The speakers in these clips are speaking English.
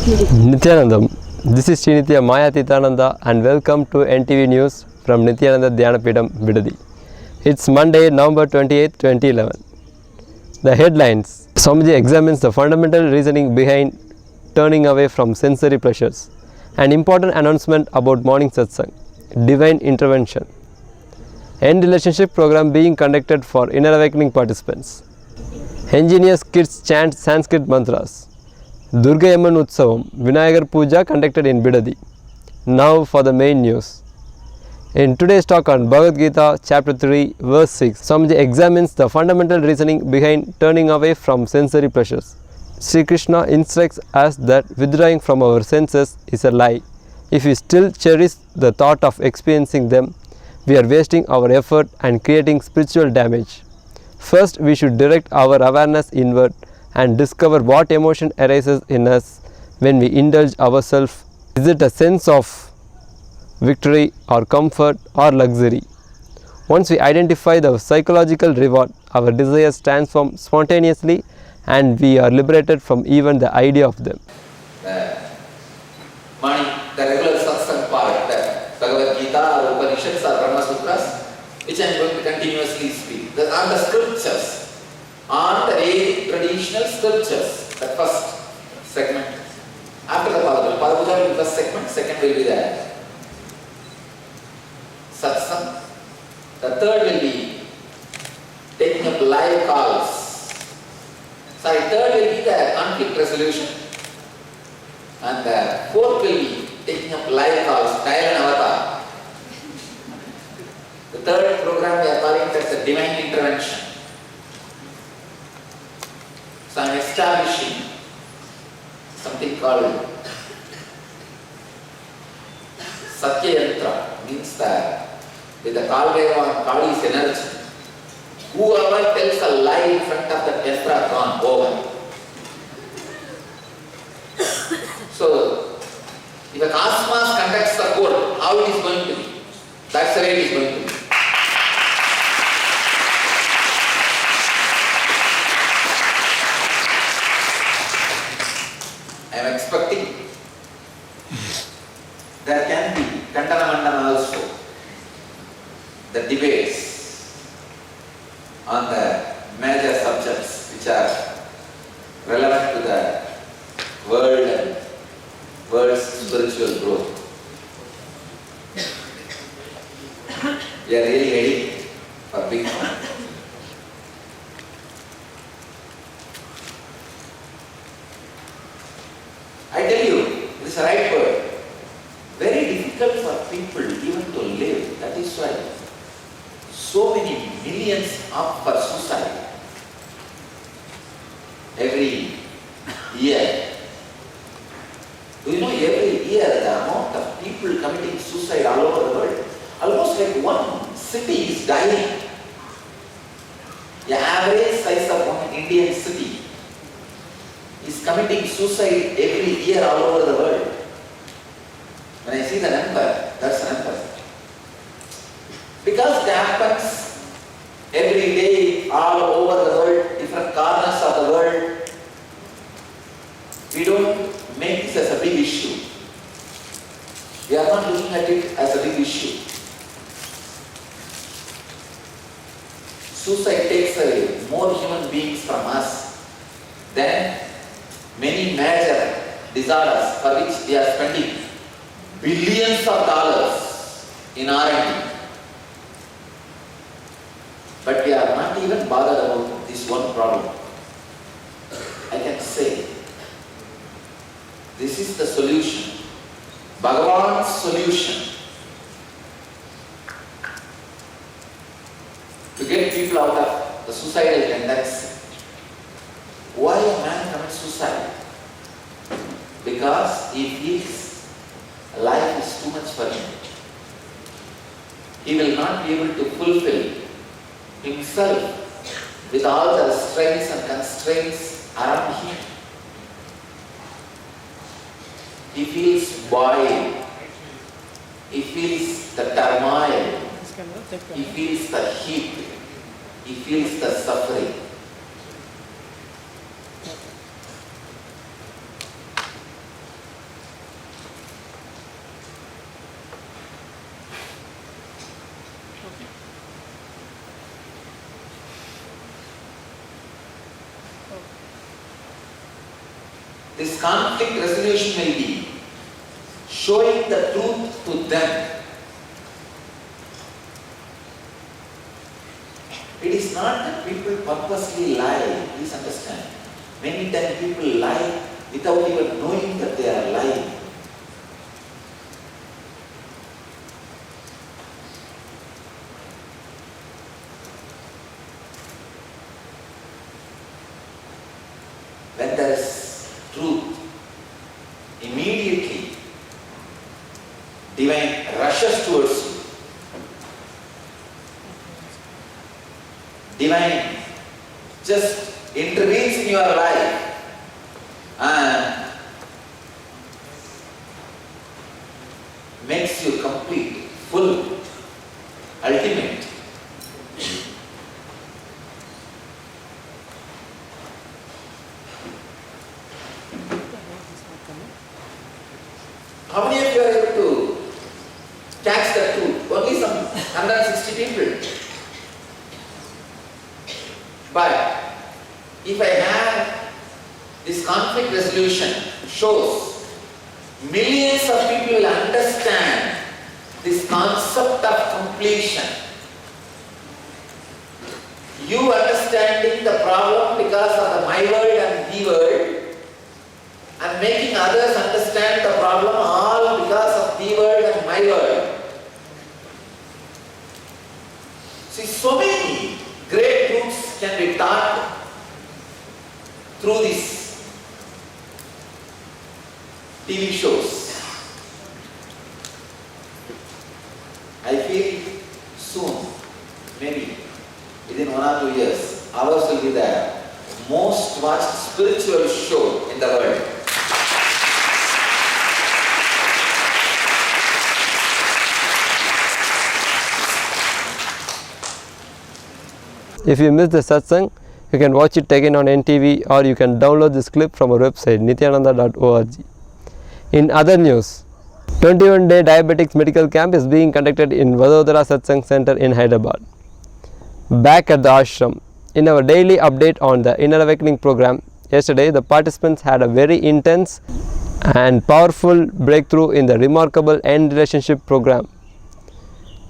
Nithyanandam. This is Srinithya Maya Nithyananda and welcome to NTV News from Nithyananda Dhyanapeetham, Bidadi. It's Monday, November 28, 2011. The headlines: Swamiji examines the fundamental reasoning behind turning away from sensory pleasures. An important announcement about morning satsang. Divine intervention. eNRelationship program being conducted for inner awakening participants. Engineers kids chant Sanskrit Mantras. Durgaiamman Utsavam Vinayagar pooja conducted in Bidadi. Now for the main news. In today's talk on Bhagavad Gita chapter 3 verse 6, Swamiji examines the fundamental reasoning behind turning away from sensory pleasures. Sri Krishna instructs us that withdrawing from our senses is a lie. If we still cherish the thought of experiencing them, we are wasting our effort and creating spiritual damage. First, we should direct our awareness inward and discover what emotion arises in us when we indulge ourselves. Is it a sense of victory or comfort or luxury? Once we identify the psychological reward, our desires transform spontaneously and we are liberated from even the idea of them. The regular satsang part, the Bhagavad Gita or Upanishads or Brahma Sutras, which I am going to continuously speak. There are the scriptures. On the Vedic traditional scriptures, the first segment. After the Bhagavad will be the first segment, second will be the satsang. The third will be taking up live calls. Third will be the conflict resolution. And the fourth will be taking up live calls, dial and avatar. The third program we are calling it as the divine intervention. So I am establishing something called Satyayantra, means that with the Kalveva and Kali's energy, whoever tells a lie in front of the yantra gone over. So, if a cosmos conducts the court, how it is going to be? That's the way it is going to be. I am expecting there can be Kandana Mandana also, the debates on the major subjects which are relevant to the world and world's spiritual growth. We are really ready for big fun. I tell you, this is the right word. Very difficult for people even to live. That is why so many millions opt for suicide every year. Do you know every year the amount of people committing suicide all over the world? Almost like one city is dying. The average size of one Indian city is committing suicide every year all over the world. When I see the number, that's the number. Because it happens every day all over the world, different corners of the world, we don't make this as a big issue. We are not looking at it as a big issue. Suicide takes away more human beings from us than many major disorders for which we are spending billions of dollars in R&D. But we are not even bothered about this one problem. I can say, this is the solution, Bhagavan's solution to get people out of the suicidal tendency. Why a man commits suicide? Because he feels life is too much for him. He will not be able to fulfill himself with all the restraints and constraints around him. He feels boiled. He feels the turmoil. He feels the heat. He feels the suffering. this conflict resolution will be showing the truth to them. It is not that people purposely lie, please understand. Many times people lie without even knowing that they are lying. When there is truth, immediately divine rushes towards you. Divine just intervenes in your life and makes you complete, full, ultimate. How many of you are able to catch the truth? Only some 160 people. But if I have this conflict resolution, shows millions of people will understand this concept of completion. You understanding the problem because of the my world and the world, and making others understand the problem all because of the world and my world. See, so many great truths can be taught through these TV shows. I feel soon, maybe within 1 or 2 years, ours will be the most watched spiritual show in the world. If you missed the satsang, you can watch it again on NTV, or you can download this clip from our website nithyananda.org. In other news, 21-day diabetics medical camp is being conducted in Vadodara Satsang Center in Hyderabad. Back at the ashram, in our daily update on the Inner Awakening program, yesterday the participants had a very intense and powerful breakthrough in the remarkable eNRelationship program.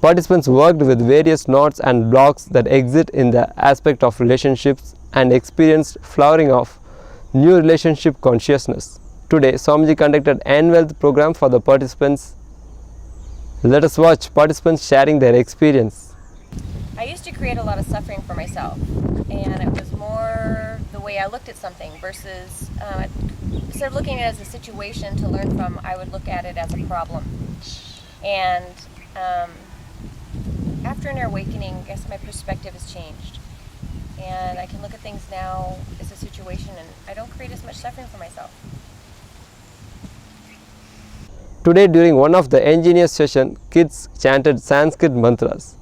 Participants worked with various knots and blocks that exist in the aspect of relationships and experienced flowering of new relationship consciousness. Today, Swamiji conducted an wealth program for the participants. Let us watch participants sharing their experience. I used to create a lot of suffering for myself, and it was more the way I looked at something versus instead of looking at it as a situation to learn from, I would look at it as a problem. And after an awakening, I guess my perspective has changed, and I can look at things now as a situation, and I don't create as much suffering for myself. Today, during one of the engineers session, kids chanted Sanskrit Mantras.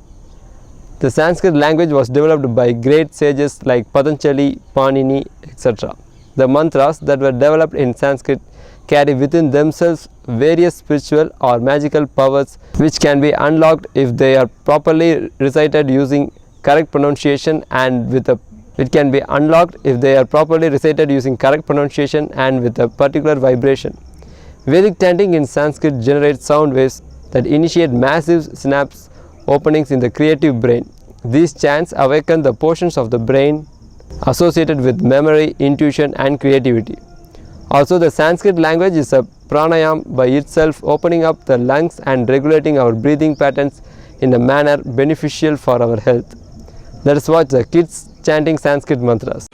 The Sanskrit language was developed by great sages like Patanjali, Panini, etc. The mantras that were developed in Sanskrit carry within themselves various spiritual or magical powers which can be unlocked if they are properly recited using correct pronunciation and with a particular vibration. Vedic chanting in Sanskrit generates sound waves that initiate massive synapse openings in the creative brain. These chants awaken the portions of the brain associated with memory, intuition and creativity. Also, the Sanskrit language is a pranayam by itself, opening up the lungs and regulating our breathing patterns in a manner beneficial for our health. Let us watch the kids chanting Sanskrit mantras.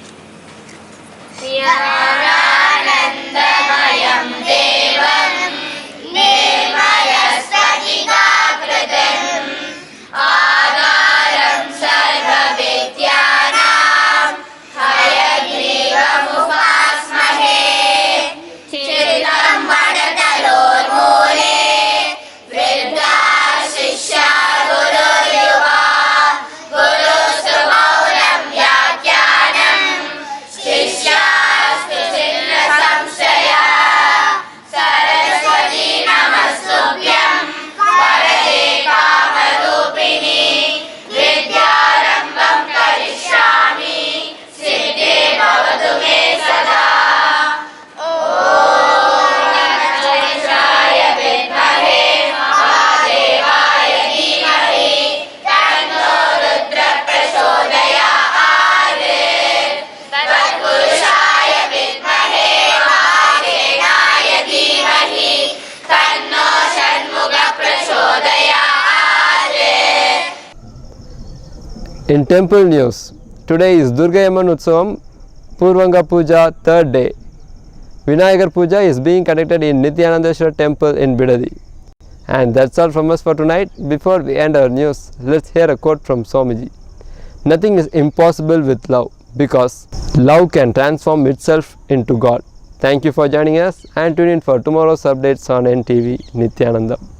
Guru Sumaulam Yakyanam In temple news, today is Durgaiamman Utsavam Pooja 3rd day. Vinayagar Pooja is being conducted in Nithyananda temple in Bidadi. And that's all from us for tonight. Before we end our news, let's hear a quote from Swamiji. Nothing is impossible with love, because love can transform itself into God. Thank you for joining us, and tune in for tomorrow's updates on NTV Nithyananda.